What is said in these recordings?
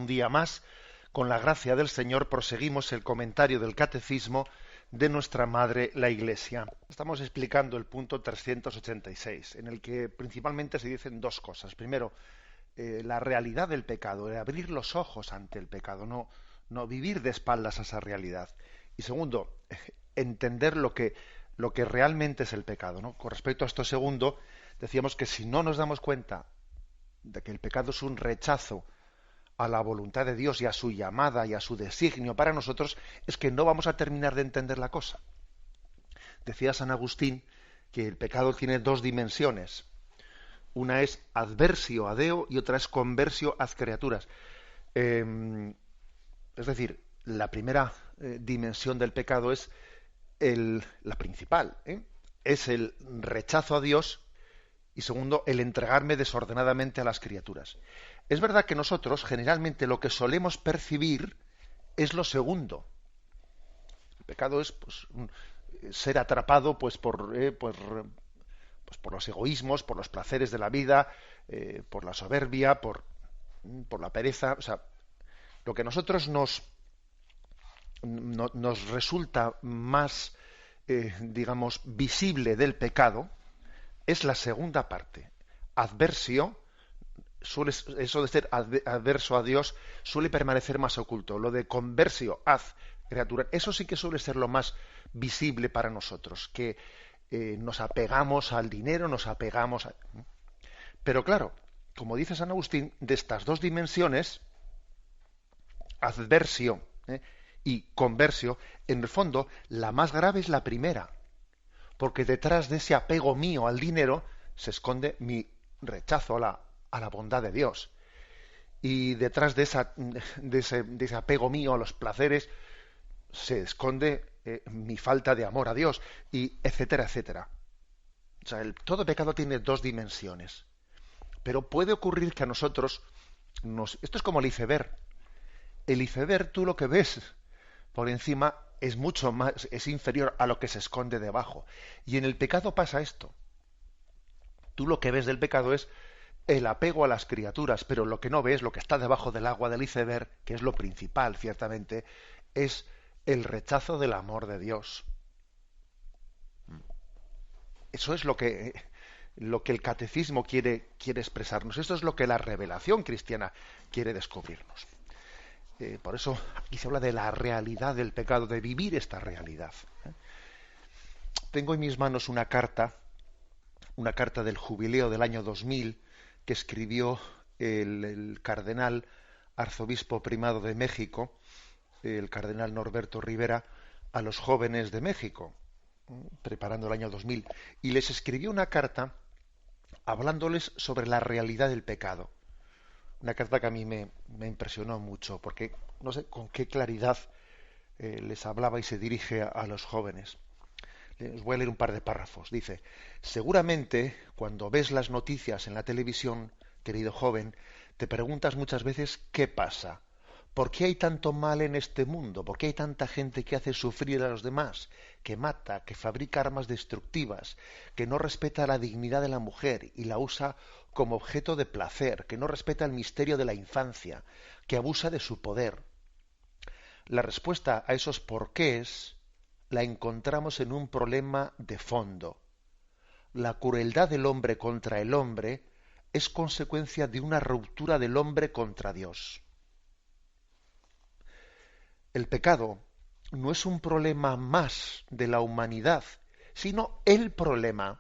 un día más, con la gracia del Señor, proseguimos el comentario del Catecismo de nuestra Madre, la Iglesia. Estamos explicando el punto 386, en el que principalmente se dicen dos cosas. Primero, la realidad del pecado, el abrir los ojos ante el pecado, no vivir de espaldas a esa realidad. Y segundo, entender lo que realmente es el pecado, ¿no? Con respecto a esto segundo, decíamos que si no nos damos cuenta de que el pecado es un rechazo a la voluntad de Dios y a su llamada y a su designio para nosotros, es que no vamos a terminar de entender la cosa. Decía San Agustín que el pecado tiene dos dimensiones. Una es adversio a Deo y otra es conversio ad criaturas. Es decir, la primera dimensión del pecado es la principal, es el rechazo a Dios, y segundo, el entregarme desordenadamente a las criaturas. Es verdad que nosotros generalmente lo que solemos percibir es lo segundo. El pecado es pues, ser atrapado pues por los egoísmos, por los placeres de la vida, por la soberbia, por la pereza. O sea, lo que a nosotros nos resulta más, digamos, visible del pecado es la segunda parte. Adversio, eso de ser adverso a Dios suele permanecer más oculto. Lo de conversio ad criatura, eso sí que suele ser lo más visible para nosotros, que nos apegamos al dinero, nos apegamos a... Pero claro, como dice San Agustín, de estas dos dimensiones, adversio y conversio, en el fondo, la más grave es la primera, porque detrás de ese apego mío al dinero se esconde mi rechazo a la bondad de Dios. Y detrás de ese apego mío a los placeres se esconde mi falta de amor a Dios, y etcétera, etcétera. O sea, todo pecado tiene dos dimensiones. Pero puede ocurrir que a nosotros esto es como el iceberg. El iceberg, tú lo que ves por encima es mucho más, es inferior a lo que se esconde debajo. Y en el pecado pasa esto. Tú lo que ves del pecado es el apego a las criaturas, pero lo que no ves, lo que está debajo del agua del iceberg, que es lo principal, ciertamente, es el rechazo del amor de Dios. Eso es lo que el catecismo quiere expresarnos. Esto es lo que la revelación cristiana quiere descubrirnos. Por eso aquí se habla de la realidad del pecado, de vivir esta realidad. Tengo en mis manos una carta del jubileo del año 2000 que escribió el cardenal arzobispo primado de México, el cardenal Norberto Rivera, a los jóvenes de México, preparando el año 2000, y les escribió una carta hablándoles sobre la realidad del pecado. Una carta que a mí me impresionó mucho, porque no sé con qué claridad les hablaba y se dirige a los jóvenes. Les voy a leer un par de párrafos. Dice: seguramente cuando ves las noticias en la televisión, querido joven, te preguntas muchas veces qué pasa. ¿Por qué hay tanto mal en este mundo? ¿Por qué hay tanta gente que hace sufrir a los demás, que mata, que fabrica armas destructivas, que no respeta la dignidad de la mujer y la usa como objeto de placer, que no respeta el misterio de la infancia, que abusa de su poder? La respuesta a esos porqués la encontramos en un problema de fondo. La crueldad del hombre contra el hombre es consecuencia de una ruptura del hombre contra Dios. El pecado no es un problema más de la humanidad, sino el problema,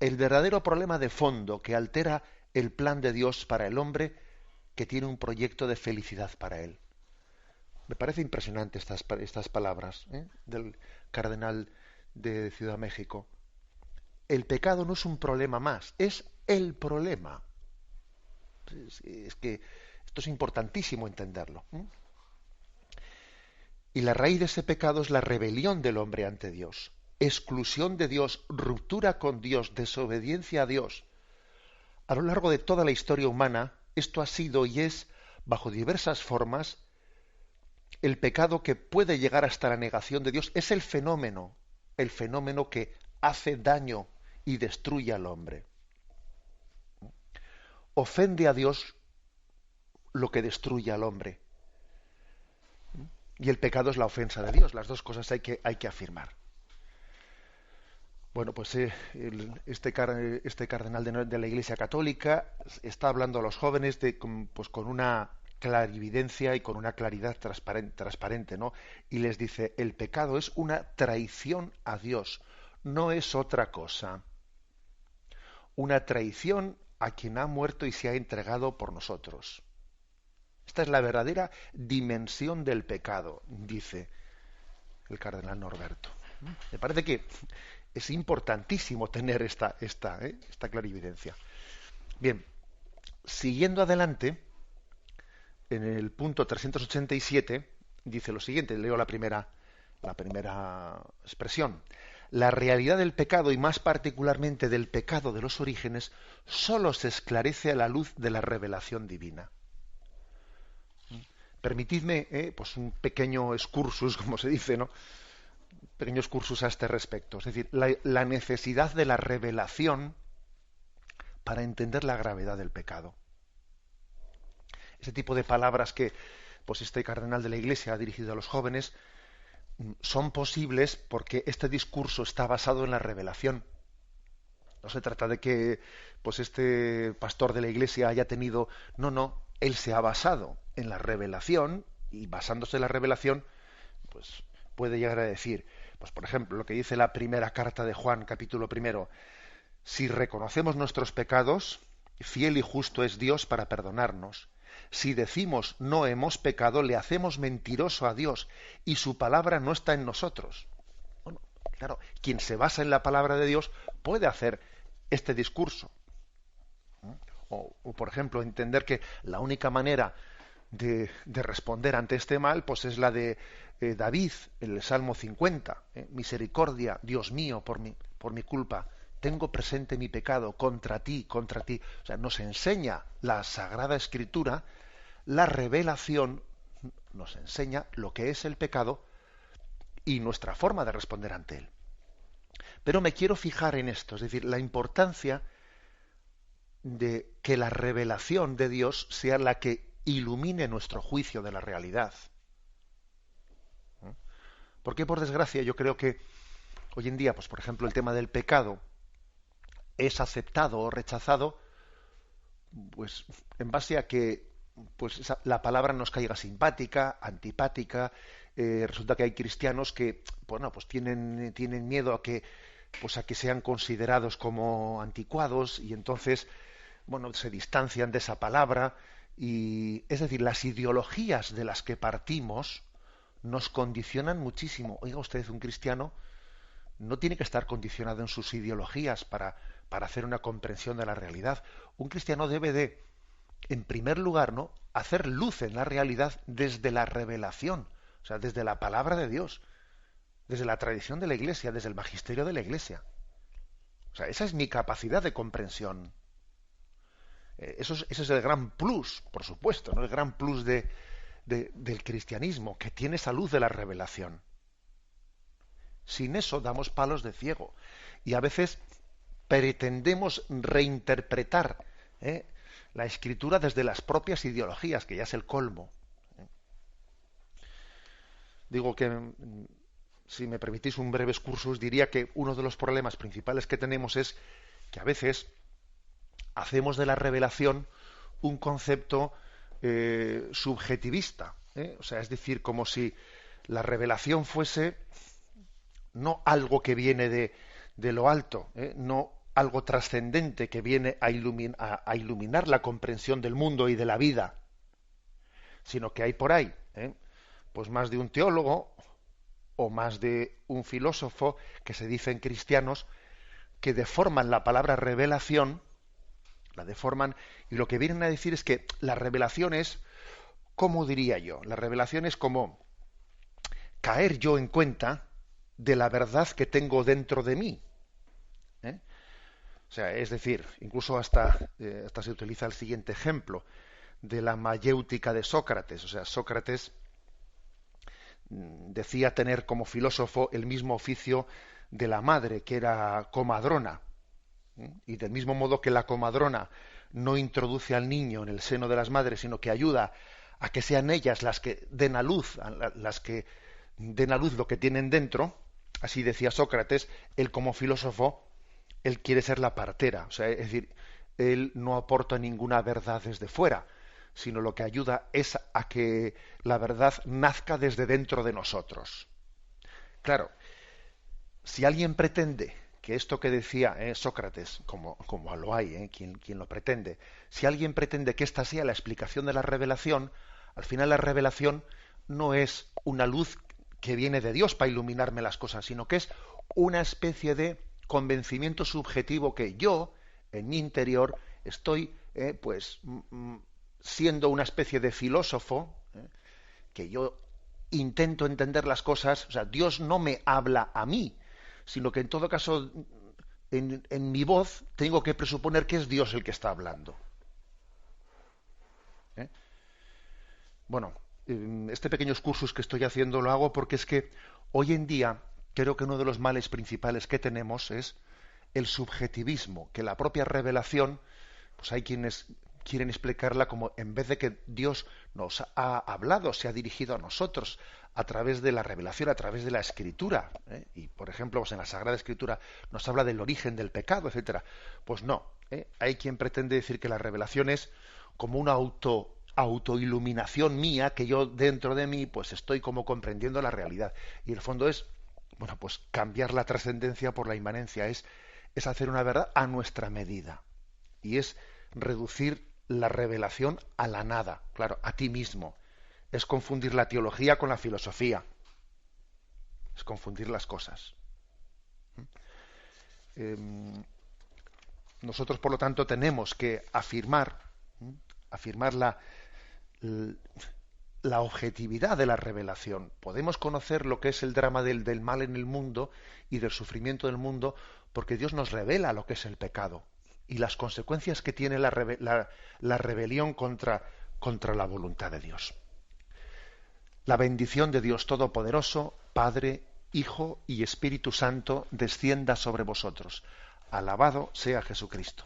el verdadero problema de fondo que altera el plan de Dios para el hombre, que tiene un proyecto de felicidad para él. Me parece impresionante estas palabras del cardenal de Ciudad México. El pecado no es un problema más, es el problema. Es que esto es importantísimo entenderlo. Y la raíz de ese pecado es la rebelión del hombre ante Dios, exclusión de Dios, ruptura con Dios, desobediencia a Dios. A lo largo de toda la historia humana, esto ha sido y es, bajo diversas formas, el pecado que puede llegar hasta la negación de Dios. Es el fenómeno que hace daño y destruye al hombre. Ofende a Dios lo que destruye al hombre. Y el pecado es la ofensa de Dios. Las dos cosas hay que afirmar. Bueno, pues este cardenal de la Iglesia Católica está hablando a los jóvenes pues con una clarividencia y con una claridad transparente, ¿no? Y les dice, el pecado es una traición a Dios, no es otra cosa. Una traición a quien ha muerto y se ha entregado por nosotros. Esta es la verdadera dimensión del pecado, dice el cardenal Norberto. Me parece que es importantísimo tener esta clarividencia. Bien, siguiendo adelante, en el punto 387, dice lo siguiente, leo la primera expresión. La realidad del pecado, y más particularmente del pecado de los orígenes, sólo se esclarece a la luz de la revelación divina. Permitidme pues un pequeño excursus, como se dice, ¿no? Pequeños cursos a este respecto. Es decir, la necesidad de la revelación para entender la gravedad del pecado. Ese tipo de palabras que pues este cardenal de la Iglesia ha dirigido a los jóvenes son posibles porque este discurso está basado en la revelación. No se trata de que pues este pastor de la Iglesia haya tenido... No, él se ha basado en la revelación y basándose en la revelación pues puede llegar a decir, pues por ejemplo, lo que dice la primera carta de Juan, capítulo 1, si reconocemos nuestros pecados, fiel y justo es Dios para perdonarnos. Si decimos no hemos pecado, le hacemos mentiroso a Dios y su palabra no está en nosotros. Bueno, claro, quien se basa en la palabra de Dios puede hacer este discurso. O por ejemplo, entender que la única manera de responder ante este mal pues es la de David, el Salmo 50. Misericordia, Dios mío, por mi culpa. Tengo presente mi pecado contra ti, contra ti. O sea, nos enseña la Sagrada Escritura, la revelación nos enseña lo que es el pecado y nuestra forma de responder ante él. Pero me quiero fijar en esto, es decir, la importancia de que la revelación de Dios sea la que ilumine nuestro juicio de la realidad. Porque, por desgracia, yo creo que hoy en día, pues por ejemplo, el tema del pecado es aceptado o rechazado, pues en base a que pues la palabra nos caiga simpática, antipática. Resulta que hay cristianos que, bueno, pues tienen miedo a que sean considerados como anticuados y entonces, bueno, se distancian de esa palabra. Y es decir, las ideologías de las que partimos nos condicionan muchísimo. Oiga usted, un cristiano no tiene que estar condicionado en sus ideologías para hacer una comprensión de la realidad. Un cristiano debe de, en primer lugar, ¿no?, hacer luz en la realidad desde la revelación, o sea, desde la palabra de Dios, desde la tradición de la Iglesia, desde el magisterio de la Iglesia. O sea, esa es mi capacidad de comprensión. Ese es el gran plus, por supuesto, ¿no?, el gran plus del cristianismo, que tiene esa luz de la revelación. Sin eso damos palos de ciego. Y a veces pretendemos reinterpretar la Escritura desde las propias ideologías, que ya es el colmo. Digo que, si me permitís un breve excursus, diría que uno de los problemas principales que tenemos es que a veces hacemos de la revelación un concepto subjetivista. O sea, es decir, como si la revelación fuese no algo que viene de lo alto, no algo trascendente que viene a iluminar la comprensión del mundo y de la vida, sino que hay por ahí pues más de un teólogo o más de un filósofo que se dicen cristianos que deforman la palabra revelación, la deforman, y lo que vienen a decir es que la revelación es, ¿cómo diría yo? La revelación es como caer yo en cuenta de la verdad que tengo dentro de mí. O sea, es decir, incluso hasta se utiliza el siguiente ejemplo de la mayéutica de Sócrates. O sea, Sócrates decía tener como filósofo el mismo oficio de la madre, que era comadrona. Y del mismo modo que la comadrona no introduce al niño en el seno de las madres, sino que ayuda a que sean ellas las que den a luz, las que den a luz lo que tienen dentro, así decía Sócrates, él como filósofo, él quiere ser la partera, o sea, es decir, él no aporta ninguna verdad desde fuera, sino lo que ayuda es a que la verdad nazca desde dentro de nosotros. Claro, si alguien pretende que esto que decía Sócrates, como lo hay, quien lo pretende, si alguien pretende que esta sea la explicación de la revelación, al final la revelación no es una luz que viene de Dios para iluminarme las cosas, sino que es una especie de convencimiento subjetivo que yo, en mi interior, estoy siendo una especie de filósofo, que yo intento entender las cosas, o sea, Dios no me habla a mí, sino que en todo caso, en mi voz, tengo que presuponer que es Dios el que está hablando. ¿Eh? Bueno, este pequeño excursus que estoy haciendo lo hago porque es que hoy en día creo que uno de los males principales que tenemos es el subjetivismo, que la propia revelación, pues hay quienes quieren explicarla como en vez de que Dios nos ha hablado, se ha dirigido a nosotros a través de la revelación, a través de la escritura, y por ejemplo pues en la Sagrada Escritura nos habla del origen del pecado, etcétera. Pues no, hay quien pretende decir que la revelación es como una autoiluminación mía, que yo dentro de mí pues estoy como comprendiendo la realidad, y el fondo es, bueno, pues cambiar la trascendencia por la inmanencia, es hacer una verdad a nuestra medida, y es reducir la revelación a la nada, claro, a ti mismo. Es confundir la teología con la filosofía. Es confundir las cosas. Nosotros, por lo tanto, tenemos que afirmar la objetividad de la revelación. Podemos conocer lo que es el drama del mal en el mundo y del sufrimiento del mundo porque Dios nos revela lo que es el pecado y las consecuencias que tiene la rebelión contra la voluntad de Dios. La bendición de Dios Todopoderoso, Padre, Hijo y Espíritu Santo, descienda sobre vosotros. Alabado sea Jesucristo.